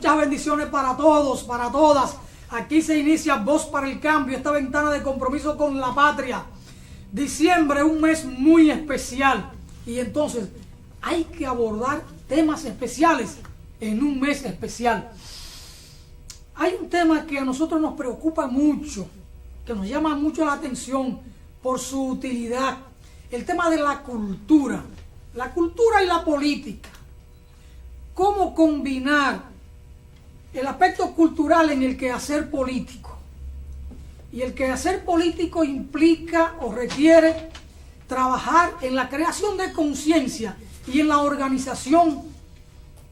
Muchas bendiciones para todos, para todas. Aquí se inicia Voz para el Cambio, esta ventana de compromiso con la patria. Diciembre, un mes muy especial. Y entonces hay que abordar temas especiales en un mes especial. Hay un tema que a nosotros nos preocupa mucho, que nos llama mucho la atención por su utilidad. El tema de la cultura y la política. ¿Cómo combinar el aspecto cultural en el quehacer político? Y el quehacer político implica o requiere trabajar en la creación de conciencia y en la organización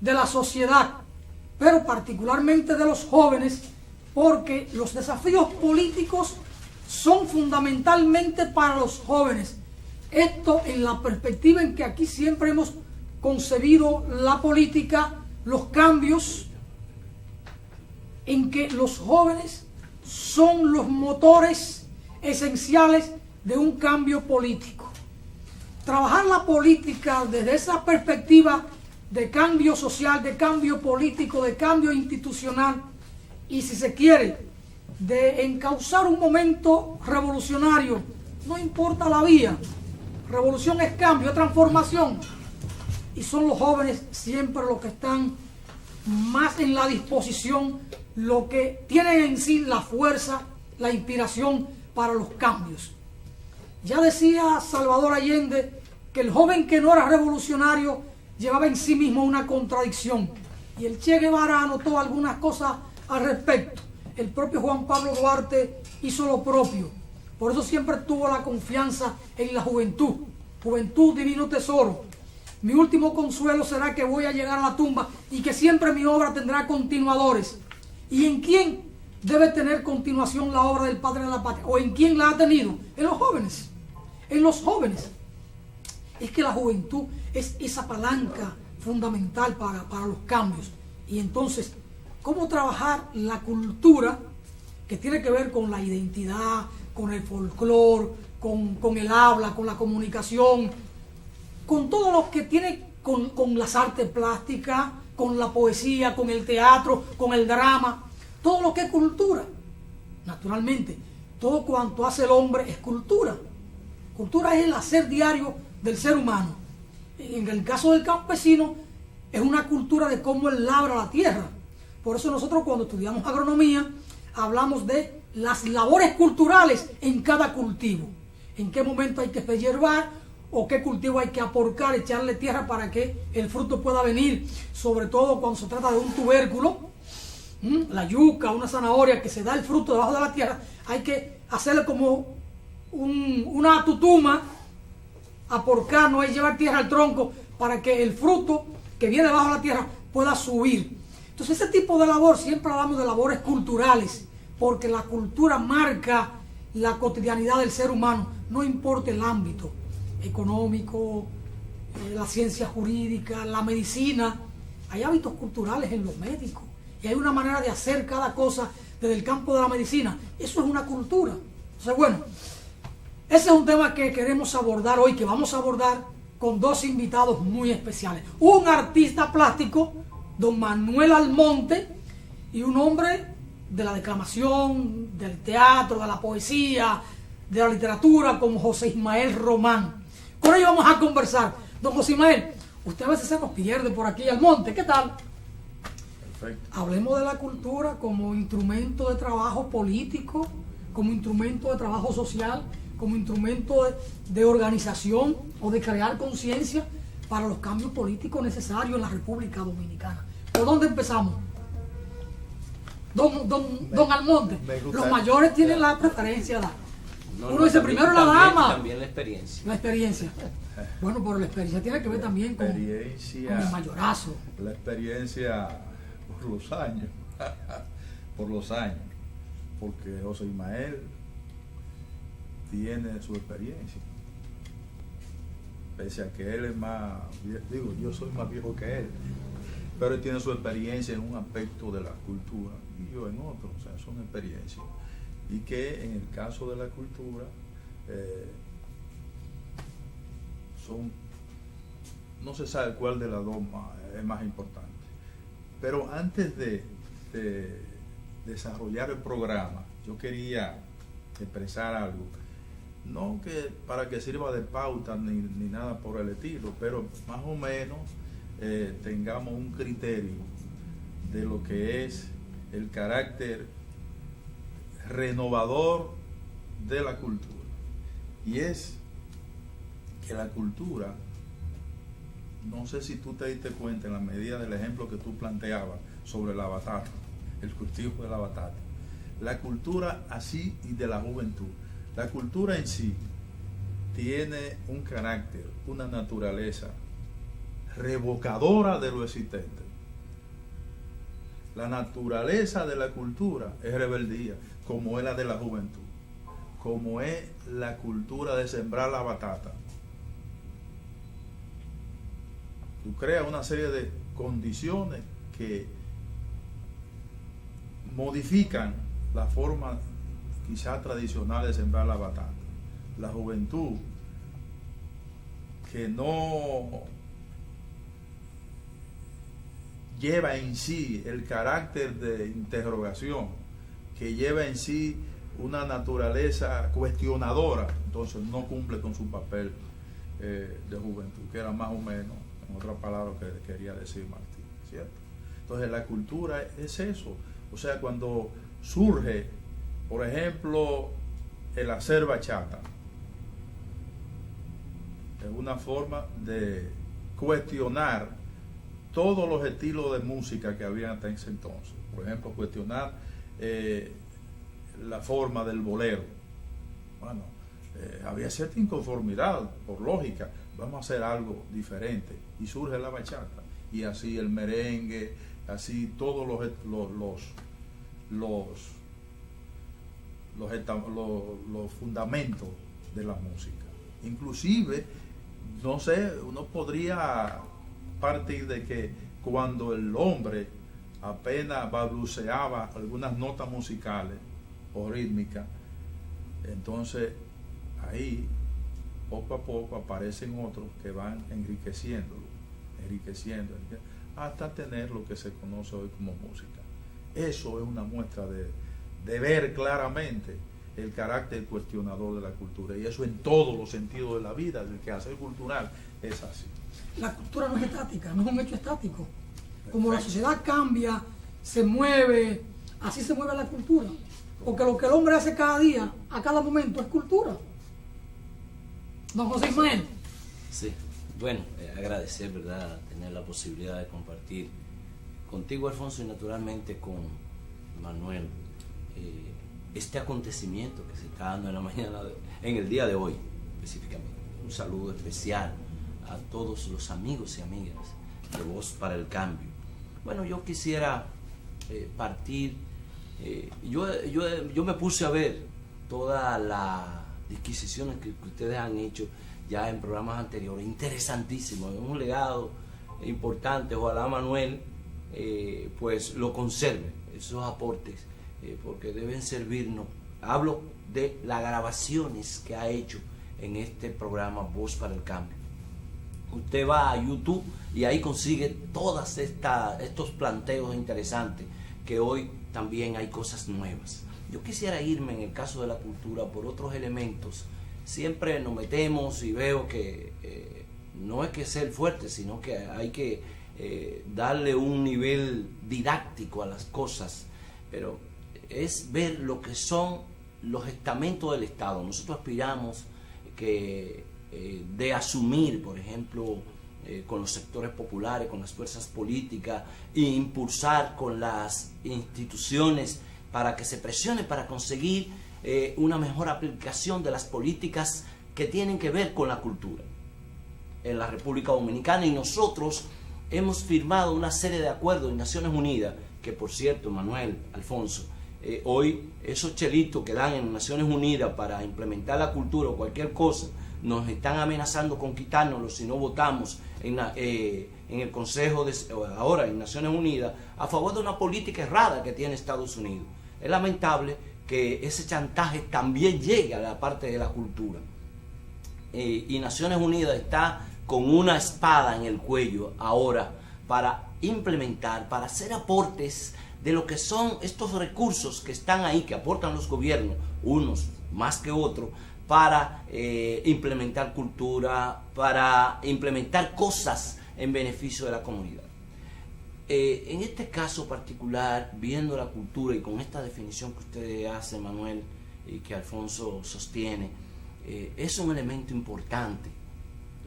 de la sociedad, pero particularmente de los jóvenes, porque los desafíos políticos son fundamentalmente para los jóvenes. Esto en la perspectiva en que aquí siempre hemos concebido la política, los cambios, en que los jóvenes son los motores esenciales de un cambio político. Trabajar la política desde esa perspectiva de cambio social, de cambio político, de cambio institucional y, si se quiere, de encauzar un momento revolucionario, no importa la vía. Revolución es cambio, es transformación. Y son los jóvenes siempre los que están más en la disposición, los que tienen en sí la fuerza, la inspiración para los cambios. Ya decía Salvador Allende que el joven que no era revolucionario llevaba en sí mismo una contradicción. Y el Che Guevara anotó algunas cosas al respecto. El propio Juan Pablo Duarte hizo lo propio. Por eso siempre tuvo la confianza en la juventud. Juventud, divino tesoro. Mi último consuelo será que voy a llegar a la tumba y que siempre mi obra tendrá continuadores. ¿Y en quién debe tener continuación la obra del Padre de la Patria? ¿O en quién la ha tenido? En los jóvenes. En los jóvenes. Es que la juventud es esa palanca fundamental para los cambios. Y entonces, ¿cómo trabajar la cultura que tiene que ver con la identidad, con el folclore, con el habla, con la comunicación, con todo lo que tiene con las artes plásticas, con la poesía, con el teatro, con el drama, todo lo que es cultura? Naturalmente, todo cuanto hace el hombre es cultura. Cultura es el hacer diario del ser humano. En el caso del campesino, es una cultura de cómo él labra la tierra. Por eso nosotros cuando estudiamos agronomía, hablamos de las labores culturales en cada cultivo. En qué momento hay que deshiervar, o qué cultivo hay que aporcar, echarle tierra para que el fruto pueda venir, sobre todo cuando se trata de un tubérculo, la yuca, una zanahoria, que se da el fruto debajo de la tierra, hay que hacerle como una tutuma, aporcar, no es llevar tierra al tronco, para que el fruto que viene debajo de la tierra pueda subir. Entonces ese tipo de labor, siempre hablamos de labores culturales, porque la cultura marca la cotidianidad del ser humano, no importa el ámbito económico, la ciencia jurídica, la medicina. Hay hábitos culturales en los médicos y hay una manera de hacer cada cosa desde el campo de la medicina. Eso es una cultura. Entonces, bueno, ese es un tema que queremos abordar hoy, que vamos a abordar con dos invitados muy especiales. Un artista plástico, don Manuel Almonte, y un hombre de la declamación, del teatro, de la poesía, de la literatura, como José Ismael Román. Con ellos vamos a conversar. Don José Ismael, usted a veces se nos pierde por aquí al monte, ¿qué tal? Perfecto. Hablemos de la cultura como instrumento de trabajo político, como instrumento de trabajo social, como instrumento de organización o de crear conciencia para los cambios políticos necesarios en la República Dominicana. ¿Por dónde empezamos? Don Almonte, los mayores tienen la preferencia. Uno dice primero la dama. También la experiencia. La experiencia. Bueno, pero la experiencia tiene que ver también con el mayorazo. La experiencia por los años. Por los años. Porque José Ismael tiene su experiencia. Pese a que él es más, digo, yo soy más viejo que él, pero él tiene su experiencia en un aspecto de la cultura y yo en otro, o sea, son experiencias. Y que en el caso de la cultura no se sabe cuál de las dos es más importante, Pero antes de desarrollar el programa, yo quería expresar algo, no que para que sirva de pauta ni nada por el estilo, pero más o menos tengamos un criterio de lo que es el carácter renovador de la cultura. Y es que la cultura, no sé si tú te diste cuenta en la medida del ejemplo que tú planteabas sobre la batata, el cultivo de la batata, la cultura así y de la juventud, la cultura en sí tiene un carácter, una naturaleza revocadora de lo existente. La naturaleza de la cultura es rebeldía, como es la de la juventud, como es la cultura de sembrar la batata. Tú creas una serie de condiciones que modifican la forma quizás tradicional de sembrar la batata. La juventud que no lleva en sí el carácter de interrogación, que lleva en sí una naturaleza cuestionadora, entonces no cumple con su papel de juventud, que era más o menos, en otras palabras, que quería decir Martín, ¿cierto? Entonces la cultura es eso. O sea, cuando surge, por ejemplo, el hacer bachata, es una forma de cuestionar todos los estilos de música que había hasta ese entonces. Por ejemplo, cuestionar la forma del bolero. Bueno, había cierta inconformidad, por lógica, vamos a hacer algo diferente. Y surge la bachata. Y así el merengue, así todos los fundamentos de la música. Inclusive, no sé, uno podría partir de que cuando el hombre apenas balbuceaba algunas notas musicales o rítmicas, entonces ahí poco a poco aparecen otros que van enriqueciendo, hasta tener lo que se conoce hoy como música. Eso es una muestra de ver claramente el carácter cuestionador de la cultura, y eso en todos los sentidos de la vida, el quehacer cultural es así. La cultura no es estática, no es un hecho estático. Como la sociedad cambia, se mueve, así se mueve la cultura. Porque lo que el hombre hace cada día, a cada momento, es cultura. Don José Ismael. Sí, bueno, agradecer, ¿verdad?, tener la posibilidad de compartir contigo, Alfonso, y naturalmente con Manuel, este acontecimiento que se está dando en la mañana, en el día de hoy, específicamente. Un saludo especial a todos los amigos y amigas de Voz para el Cambio. Bueno, yo quisiera partir, yo me puse a ver todas las disquisiciones que ustedes han hecho ya en programas anteriores, interesantísimo, es un legado importante. Ojalá Manuel pues lo conserve, esos aportes, porque deben servirnos. Hablo de las grabaciones que ha hecho en este programa Voz para el Cambio. Usted va a YouTube y ahí consigue todas estos planteos interesantes, que hoy también hay cosas nuevas. Yo quisiera irme, en el caso de la cultura, por otros elementos. Siempre nos metemos y veo que no es que ser fuerte, sino que hay que darle un nivel didáctico a las cosas, pero es ver lo que son los estamentos del Estado. Nosotros aspiramos de asumir, por ejemplo, con los sectores populares, con las fuerzas políticas, e impulsar con las instituciones para que se presione para conseguir una mejor aplicación de las políticas que tienen que ver con la cultura en la República Dominicana. Y nosotros hemos firmado una serie de acuerdos en Naciones Unidas, que por cierto, Manuel, Alfonso, hoy esos chelitos que dan en Naciones Unidas para implementar la cultura o cualquier cosa, nos están amenazando con quitárnoslo si no votamos en el Consejo ahora en Naciones Unidas a favor de una política errada que tiene Estados Unidos. Es lamentable que ese chantaje también llegue a la parte de la cultura. Y Naciones Unidas está con una espada en el cuello ahora para implementar, para hacer aportes de lo que son estos recursos que están ahí, que aportan los gobiernos, unos más que otros, para implementar cultura, para implementar cosas en beneficio de la comunidad. En este caso particular, viendo la cultura y con esta definición que usted hace, Manuel, y que Alfonso sostiene, es un elemento importante.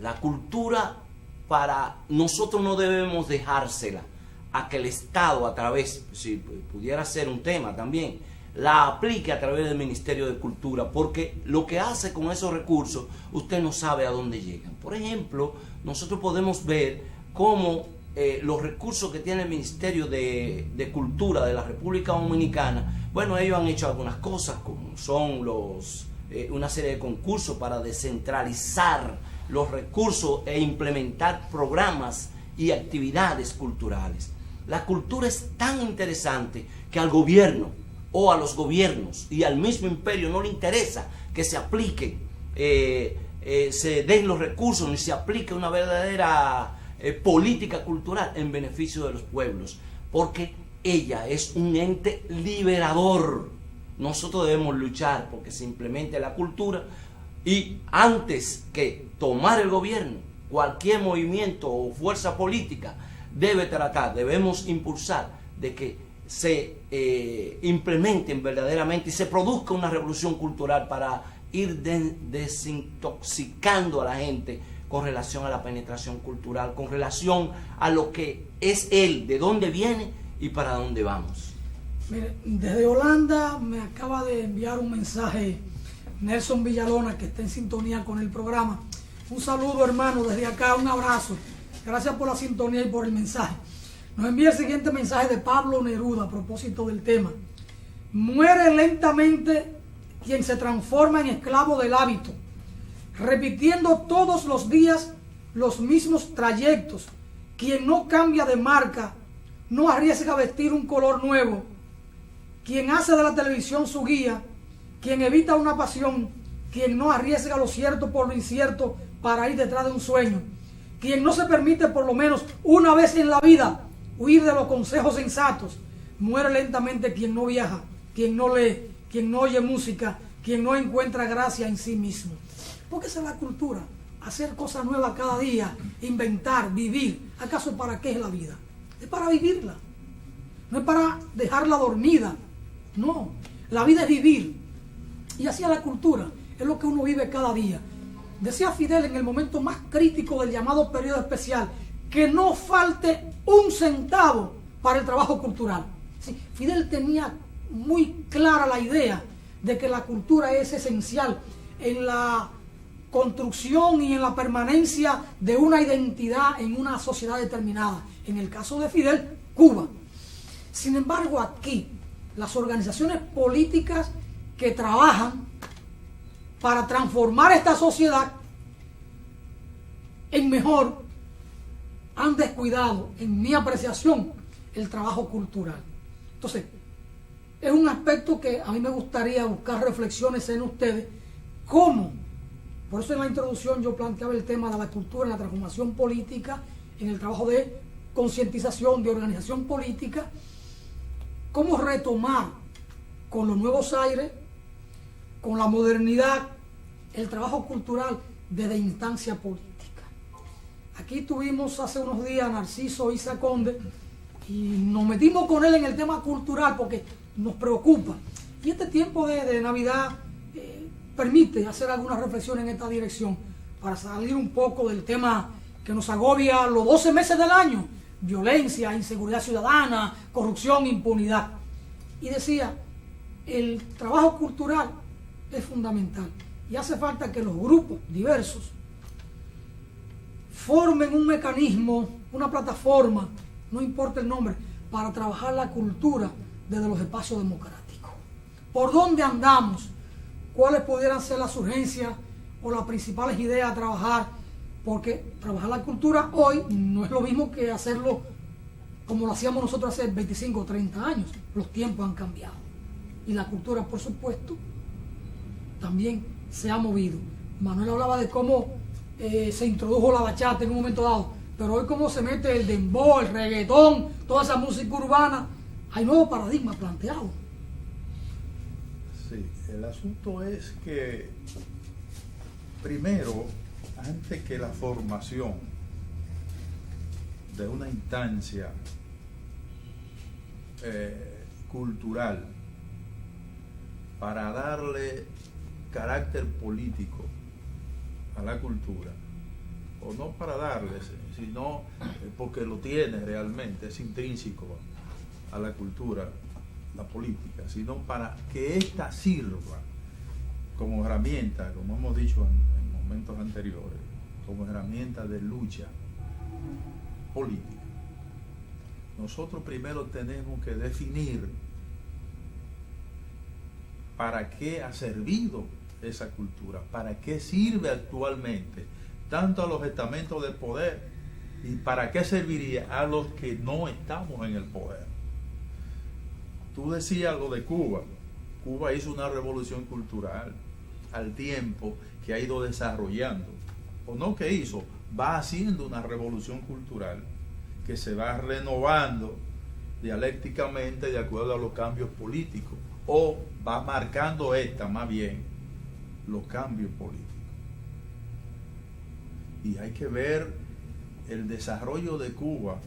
La cultura, para nosotros no debemos dejársela a que el Estado, a través, si pudiera ser un tema también, la aplique a través del Ministerio de Cultura, porque lo que hace con esos recursos, usted no sabe a dónde llegan. Por ejemplo, nosotros podemos ver cómo los recursos que tiene el Ministerio de Cultura de la República Dominicana, bueno, ellos han hecho algunas cosas, como son una serie de concursos para descentralizar los recursos e implementar programas y actividades culturales. La cultura es tan interesante que al gobierno o a los gobiernos y al mismo imperio no le interesa que se apliquen, se den los recursos ni se aplique una verdadera política cultural en beneficio de los pueblos, porque ella es un ente liberador. Nosotros debemos luchar porque se implemente la cultura, y antes que tomar el gobierno, cualquier movimiento o fuerza política debemos impulsar de que se implementen verdaderamente y se produzca una revolución cultural para ir desintoxicando a la gente con relación a la penetración cultural, con relación a lo que es él, de dónde viene y para dónde vamos. Mire, desde Holanda me acaba de enviar un mensaje Nelson Villalona, que está en sintonía con el programa. Un saludo, hermano, desde acá, un abrazo. Gracias por la sintonía y por el mensaje. Nos envía el siguiente mensaje de Pablo Neruda a propósito del tema. Muere lentamente quien se transforma en esclavo del hábito, repitiendo todos los días los mismos trayectos. Quien no cambia de marca, no arriesga a vestir un color nuevo. Quien hace de la televisión su guía, quien evita una pasión, quien no arriesga lo cierto por lo incierto para ir detrás de un sueño, quien no se permite por lo menos una vez en la vida huir de los consejos sensatos. Muere lentamente quien no viaja, quien no lee, quien no oye música, quien no encuentra gracia en sí mismo. Porque esa es la cultura, hacer cosas nuevas cada día, inventar, vivir. ¿Acaso para qué es la vida? Es para vivirla, no es para dejarla dormida. No, la vida es vivir. Y así es la cultura, es lo que uno vive cada día. Decía Fidel en el momento más crítico del llamado periodo especial, que no falte un centavo para el trabajo cultural. Sí, Fidel tenía muy clara la idea de que la cultura es esencial en la construcción y en la permanencia de una identidad en una sociedad determinada. En el caso de Fidel, Cuba. Sin embargo, aquí, las organizaciones políticas que trabajan para transformar esta sociedad en mejor, han descuidado, en mi apreciación, el trabajo cultural. Entonces, es un aspecto que a mí me gustaría buscar reflexiones en ustedes, cómo, por eso en la introducción yo planteaba el tema de la cultura en la transformación política, en el trabajo de concientización, de organización política, cómo retomar con los nuevos aires, con la modernidad, el trabajo cultural desde instancia política. Aquí tuvimos hace unos días a Narciso Isa Conde y nos metimos con él en el tema cultural porque nos preocupa. Y este tiempo de Navidad permite hacer algunas reflexiones en esta dirección para salir un poco del tema que nos agobia los 12 meses del año: violencia, inseguridad ciudadana, corrupción, impunidad. Y decía, el trabajo cultural es fundamental y hace falta que los grupos diversos formen un mecanismo, una plataforma, no importa el nombre, para trabajar la cultura desde los espacios democráticos. ¿Por dónde andamos? ¿Cuáles pudieran ser las urgencias o las principales ideas a trabajar? Porque trabajar la cultura hoy no es lo mismo que hacerlo como lo hacíamos nosotros hace 25 o 30 años. Los tiempos han cambiado. Y la cultura, por supuesto, también se ha movido. Manuel hablaba de cómo se introdujo la bachata en un momento dado. Pero hoy como se mete el dembow, el reggaetón, toda esa música urbana, hay nuevos paradigmas planteados. Sí, el asunto es que primero, antes que la formación de una instancia cultural para darle carácter político a la cultura, o no para darle, sino porque lo tiene realmente, es intrínseco a la cultura, la política, sino para que ésta sirva como herramienta, como hemos dicho en momentos anteriores, como herramienta de lucha política. Nosotros primero tenemos que definir para qué ha servido esa cultura, para qué sirve actualmente, tanto a los estamentos del poder y para qué serviría a los que no estamos en el poder. Tú decías lo de Cuba. Cuba hizo una revolución cultural al tiempo que ha ido desarrollando, o no que hizo, va haciendo una revolución cultural que se va renovando dialécticamente de acuerdo a los cambios políticos, o va marcando más bien los cambios políticos. Y hay que ver el desarrollo de Cuba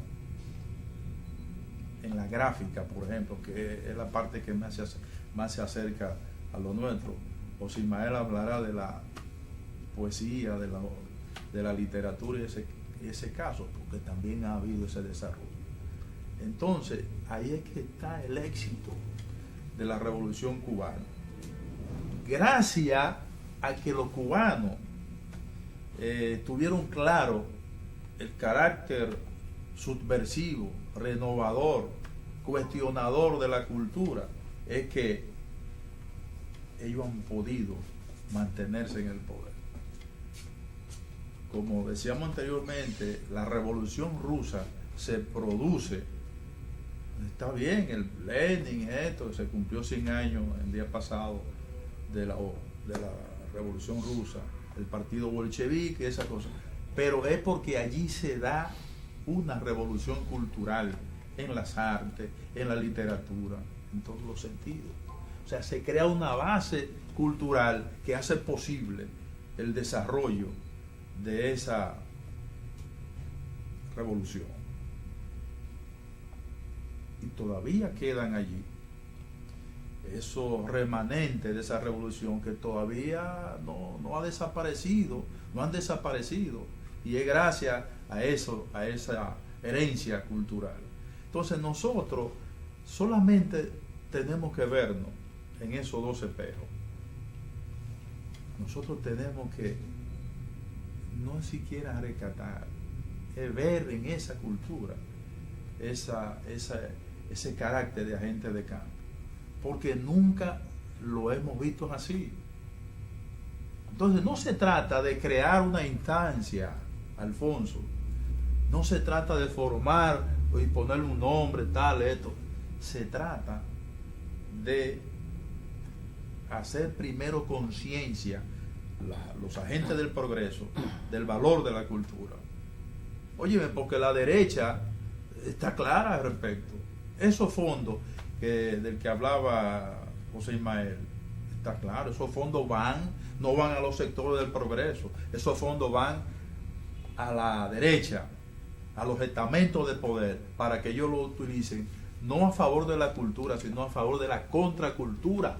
en la gráfica, por ejemplo, que es la parte que más se acerca a lo nuestro. José Ismael hablará de la poesía, de la literatura y ese caso, porque también ha habido ese desarrollo. Entonces, ahí es que está el éxito de la revolución cubana. Gracias a que los cubanos tuvieron claro el carácter subversivo, renovador, cuestionador de la cultura, es que ellos han podido mantenerse en el poder. Como decíamos anteriormente, la revolución rusa se produce, está bien, el Lenin, esto, se cumplió 100 años el día pasado de la revolución rusa, el partido bolchevique, esa cosa, pero es porque allí se da una revolución cultural en las artes, en la literatura, en todos los sentidos. O sea, se crea una base cultural que hace posible el desarrollo de esa revolución. Y todavía quedan allí esos remanentes de esa revolución que todavía no ha desaparecido, no han desaparecido, y es gracias a eso, a esa herencia cultural. Entonces nosotros solamente tenemos que vernos en esos dos espejos. Nosotros tenemos que no siquiera rescatar, es ver en esa cultura ese carácter de agente de cambio, porque nunca lo hemos visto así. Entonces no se trata de crear una instancia, Alfonso, no se trata de formar y ponerle un nombre, tal, esto. Se trata de hacer primero conciencia, los agentes del progreso, del valor de la cultura. Óyeme, porque la derecha está clara al respecto. Esos fondos del que hablaba José Ismael, está claro, esos fondos no van a los sectores del progreso, esos fondos van a la derecha, a los estamentos de poder, para que ellos lo utilicen no a favor de la cultura, sino a favor de la contracultura,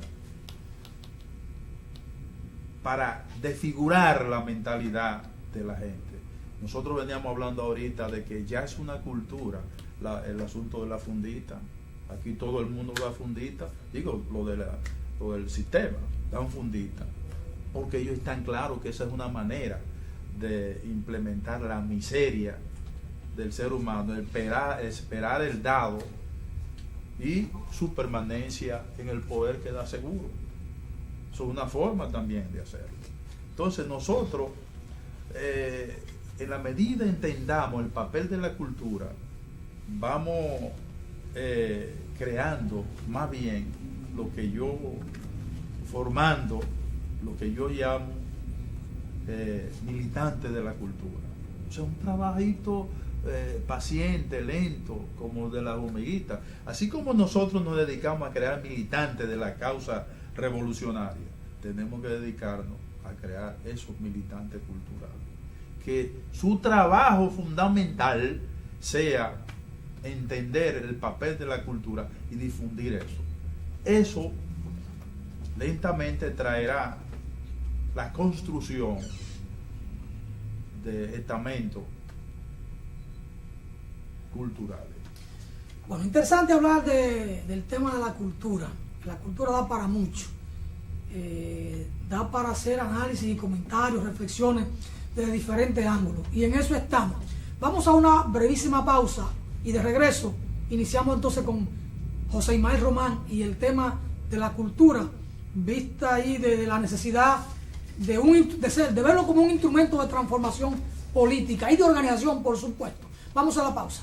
para desfigurar la mentalidad de la gente. Nosotros veníamos hablando ahorita de que ya es una cultura el asunto de la fundita. Aquí todo el mundo da fundita, digo, lo del sistema, dan fundita, porque ellos están claros que esa es una manera de implementar la miseria del ser humano, esperar el dado y su permanencia en el poder que da seguro. Eso es una forma también de hacerlo. Entonces nosotros, en la medida entendamos el papel de la cultura, vamos creando más bien formando lo que yo llamo militantes de la cultura. O sea, un trabajito paciente, lento, como de las hormiguitas. Así como nosotros nos dedicamos a crear militantes de la causa revolucionaria, tenemos que dedicarnos a crear esos militantes culturales. Que su trabajo fundamental sea entender el papel de la cultura y difundir eso. Eso lentamente traerá la construcción de estamentos culturales. Bueno, interesante hablar del tema de la cultura. La cultura da para mucho. Da para hacer análisis y comentarios, reflexiones desde diferentes ángulos. Y en eso estamos. Vamos a una brevísima pausa y de regreso iniciamos entonces con José Ismael Román y el tema de la cultura, vista ahí de la necesidad de verlo como un instrumento de transformación política y de organización, por supuesto. Vamos a la pausa.